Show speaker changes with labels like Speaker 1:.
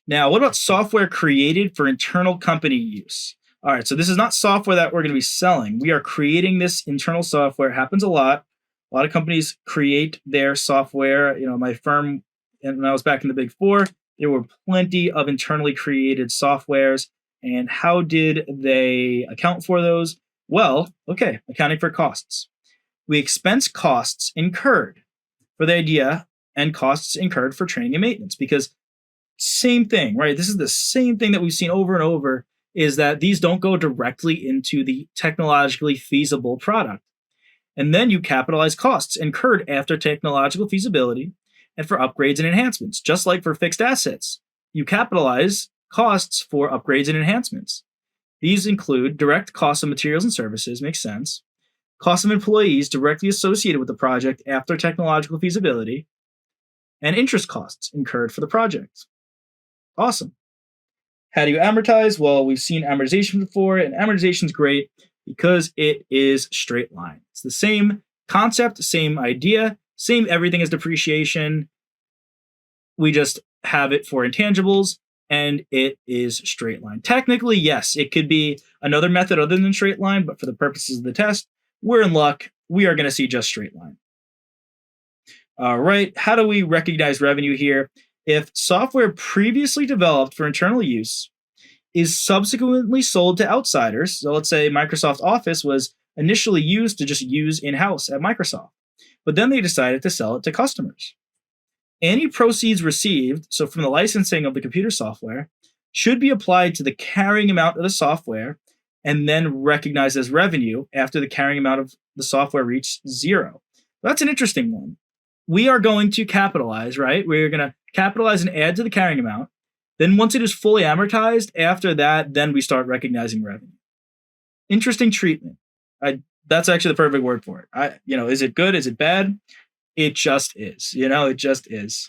Speaker 1: Now, what about software created for internal company use? All right, so this is not software that we're going to be selling. We are creating this internal software. It happens a lot. A lot of companies create their software. My firm, and when I was back in the Big Four, there were plenty of internally created softwares. And how did they account for those? Well, okay, accounting for costs. We expense costs incurred for the idea and costs incurred for training and maintenance, because same thing, right? This is the same thing that we've seen over and over, is that these don't go directly into the technologically feasible product. And then you capitalize costs incurred after technological feasibility and for upgrades and enhancements. Just like for fixed assets, you capitalize costs for upgrades and enhancements. These include direct costs of materials and services, makes sense, costs of employees directly associated with the project after technological feasibility, and interest costs incurred for the project. Awesome. How do you amortize? Well, we've seen amortization before, and amortization is great because it is straight line. It's the same concept, same idea, same everything as depreciation. We just have it for intangibles, and it is straight line. Technically, yes, it could be another method other than straight line, but for the purposes of the test, we're in luck. We are going to see just straight line. All right, how do we recognize revenue here? If software previously developed for internal use is subsequently sold to outsiders, so let's say Microsoft Office was initially used to just use in-house at Microsoft, but then they decided to sell it to customers. Any proceeds received, so from the licensing of the computer software, should be applied to the carrying amount of the software and then recognized as revenue after the carrying amount of the software reached zero. That's an interesting one. We are going to capitalize, right? We're going to capitalize and add to the carrying amount. Then once it is fully amortized, after that, then we start recognizing revenue. Interesting treatment. That's actually the perfect word for it. Is it good? Is it bad? It just is. It just is.